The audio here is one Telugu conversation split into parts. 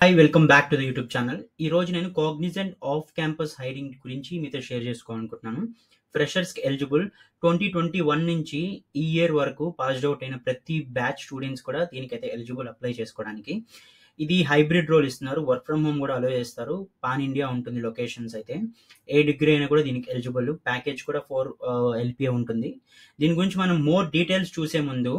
Hi welcome back to the YouTube channel. ఈరోజు నేను కాగ్నిజెంట్ ఆఫ్ క్యాంపస్ హైరింగ్ గురించి మీతో షేర్ చేసుకోవాలనుకుంటున్నాను. ఫ్రెషర్స్కి ఎలిజిబుల్ 2021 నుంచి ఈ ఇయర్ వరకు పాస్డ్ అవుట్ అయిన ప్రతి బ్యాచ్ స్టూడెంట్స్ కూడా దీనికైతే ఎలిజిబుల్ అప్లై చేసుకోవడానికి. ఇది హైబ్రిడ్ రోల్ ఇస్తున్నారు, వర్క్ ఫ్రమ్ హోమ్ కూడా అలో చేస్తారు. పాన్ ఇండియా ఉంటుంది లొకేషన్స్ అయితే. ఏ డిగ్రీ అయినా కూడా దీనికి ఎలిజిబుల్. ప్యాకేజ్ కూడా 4 LPA ఉంటుంది. దీని గురించి మనం మోర్ డీటెయిల్స్ చూసే ముందు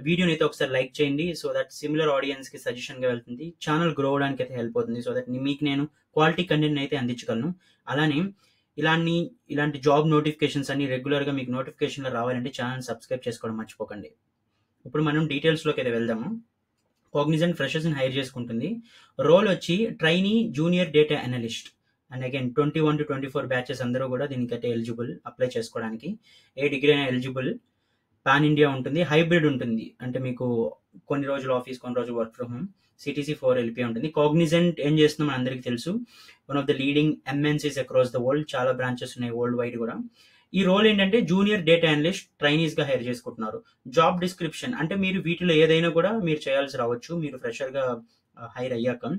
వీడియోని అయితే ఒకసారి లైక్ చేయండి, సో దట్ సిమిలర్ ఆడియన్స్ కి సజెషన్ గా వెళ్తుంది, ఛానల్ గ్రో అవడానికి అయితే హెల్ప్ అవుతుంది, సో దట్ మీకు నేను క్వాలిటీ కంటెంట్ అయితే అందించగలను. అలానే ఇలాంటి జాబ్ నోటిఫికేషన్స్ అన్ని రెగ్యులర్ గా మీకు నోటిఫికేషన్ రావాలంటే ఛానల్ సబ్స్క్రైబ్ చేసుకోవడం మర్చిపోకండి. ఇప్పుడు మనం డీటెయిల్స్ లోకి అయితే వెళ్దాము. కాగ్నిజెంట్ ఫ్రెషర్స్ ని హైర్ చేసుకుంటుంది. రోల్ వచ్చి trainee junior data analyst. And again 21 to 24 batches అందరూ కూడా దీనికైతే ఎలిజిబుల్ అప్లై చేసుకోవడానికి. ఏ డిగ్రీ అయినా ఎలిజిబుల్. పాన్ ఇండియా ఉంటుంది, హైబ్రిడ్ ఉంటుంది, అంటే మీకు కొన్ని రోజులు ఆఫీస్, కొన్ని రోజులు work from home. CTC 4 LPA ఉంటుంది. కాగ్నిజెంట్ ఏం చేస్తుందో మన అందరికీ తెలుసు, one of the leading MNCs across the world. చాలా బ్రాంచెస్ ఉన్నాయి వరల్డ్ వైడ్ కూడా. ఈ రోల్ ఏంటంటే జూనియర్ డేటా అనలిస్ట్ ట్రైనీస్ గా హైర్ చేసుకుంటున్నారు. జాబ్ డిస్క్రిప్షన్ అంటే మీరు వీటిలో ఏదైనా కూడా మీరు చేయాల్సి రావచ్చు మీరు ఫ్రెషర్ గా హైర్ అయ్యాక.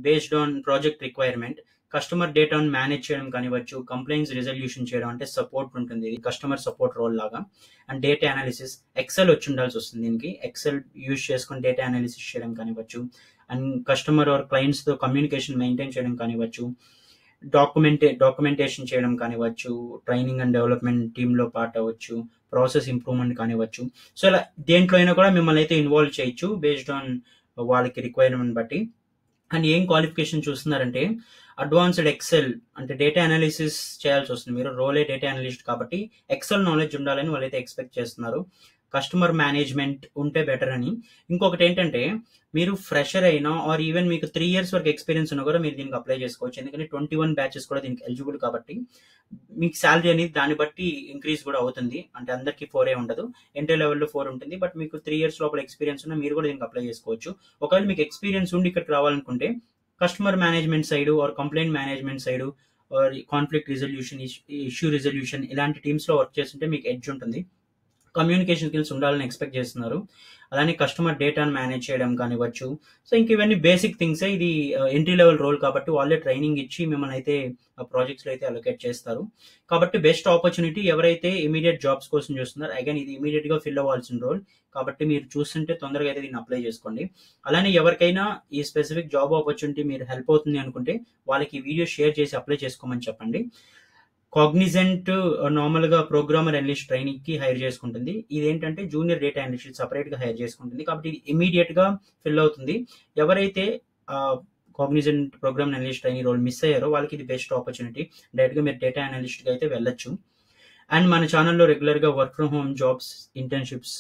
Based on project requirement customer డేటాను మేనేజ్ చేయడం కానివ్వచ్చు, కంప్లైంట్స్ రిజల్యూషన్ చేయడం, అంటే సపోర్ట్ ఉంటుంది, కస్టమర్ సపోర్ట్ రోల్ లాగా. అండ్ డేటా అనాలిసిస్, ఎక్సెల్ వచ్చి ఉండాల్సి వస్తుంది దీనికి. ఎక్సెల్ యూజ్ చేసుకొని డేటా అనాలిసిస్ చేయడం కానివ్వచ్చు, అండ్ కస్టమర్ ఆర్ క్లయింట్స్ తో కమ్యూనికేషన్ మెయింటైన్ చేయడం కానివ్వచ్చు, డాక్యుమెంటేషన్ చేయడం కానివ్వచ్చు, ట్రైనింగ్ అండ్ డెవలప్మెంట్ టీంలో పార్ట్ అవ్వచ్చు, ప్రాసెస్ ఇంప్రూవ్మెంట్ కానివ్వచ్చు. సో ఇలా దేంట్లో అయినా కూడా మిమ్మల్ని అయితే ఇన్వాల్వ్ చేయొచ్చు బేస్డ్ ఆన్ వాళ్ళకి రిక్వైర్మెంట్ బట్టి. అండ్ ఏం క్వాలిఫికేషన్ చూస్తున్నారంటే అడ్వాన్స్డ్ ఎక్సెల్, అంటే డేటా అనాలిసిస్ చేయాల్సి వస్తుంది. మీరు రోలే డేటా అనలిస్ట్ కాబట్టి ఎక్సెల్ నాలెడ్జ్ ఉండాలని వాళ్ళైతే ఎక్స్పెక్ట్ చేస్తున్నారు. కస్టమర్ మేనేజ్మెంట్ ఉంటే బెటర్ అని. ఇంకొకటి ఏంటంటే మీరు ఫ్రెషర్ అయినా ఆర్ ఈవెన్ మీకు 3 years వరకు ఎక్స్పీరియన్స్ ఉన్నా కూడా మీరు దీనికి అప్లై చేసుకోవచ్చు. ఎందుకంటే 21 బ్యాచెస్ కూడా దీనికి ఎలిజిబుల్ కాబట్టి మీకు శాలరీ అనేది దాన్ని బట్టి ఇంక్రీజ్ కూడా అవుతుంది. అంటే అందరికీ 4 ఉండదు, ఎంట్రీ లెవెల్లో 4 ఉంటుంది. బట్ మీకు 3 years లోపల ఎక్స్పీరియన్స్ ఉన్నా మీరు కూడా దీనికి అప్లై చేసుకోవచ్చు. ఒకవేళ మీకు ఎక్స్పీరియన్స్ ఉండి ఇక్కడికి రావాలనుకుంటే customer management side or complaint management side or conflict resolution, issue resolution ఇలాంటి టీమ్స్ లో వర్క్ చేస్తుంటే మీకు ఎడ్జ్ ఉంటుంది. కమ్యూనికేషన్ స్కిల్స్ ఉండాలని ఎక్స్పెక్ట్ చేస్తున్నారు. అలానే కస్టమర్ డేటాను మేనేజ్ చేయడం కానివ్వచ్చు. సో ఇంక ఇవన్నీ బేసిక్ థింగ్స్. ఇది ఎంట్రీ లెవెల్ రోల్ కాబట్టి వాళ్ళే ట్రైనింగ్ ఇచ్చి మిమ్మల్ని అయితే ప్రాజెక్ట్స్ లో అయితే అలొకేట్ చేస్తారు. కాబట్టి బెస్ట్ ఆపర్చునిటీ ఎవరైతే ఇమీడియట్ జాబ్స్ కోసం చూస్తున్నారు. అగైన్ ఇది ఇమీడియట్ గా ఫిల్ అవ్వాల్సిన రోల్ కాబట్టి మీరు చూస్తుంటే తొందరగా అయితే దీన్ని అప్లై చేసుకోండి. అలానే ఎవరికైనా ఈ స్పెసిఫిక్ జాబ్ ఆపర్చునిటీ మీరు హెల్ప్ అవుతుంది అనుకుంటే వాళ్ళకి ఈ వీడియో షేర్ చేసి అప్లై చేసుకోమని చెప్పండి. కాగ్నిజెంట్ నార్మల్ గా ప్రోగ్రామర్ అనలిస్ట్ ట్రైనింగ్ కి హైర్ చేసుకుంటుంది. ఇదేంటంటే జూనియర్ డేటా అనలిస్ట్ సపరేట్ గా హైర్ చేసుకుంటుంది కాబట్టి ఇది ఇమీడియట్ గా ఫిల్ అవుతుంది. ఎవరైతే Cognizant program analyst training role miss అయ్యారో వాళ్ళకి ఇది బెస్ట్ ఆపర్చునిటీ. డైరెక్ట్ గా మీరు డేటా అనలిస్ట్ గా అయితే వెళ్ళొచ్చు. అండ్ మన ఛానల్లో రెగ్యులర్ గా work from home jobs, internships,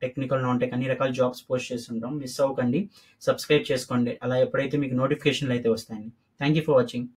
technical, non tech అన్ని రకాల జాబ్స్ పోస్ట్ చేస్తుంటాం. మిస్ అవ్వకండి, సబ్స్క్రైబ్ చేసుకోండి. అలా ఎప్పుడైతే మీకు నోటిఫికేషన్లు అయితే వస్తాయండి. Thank you for watching.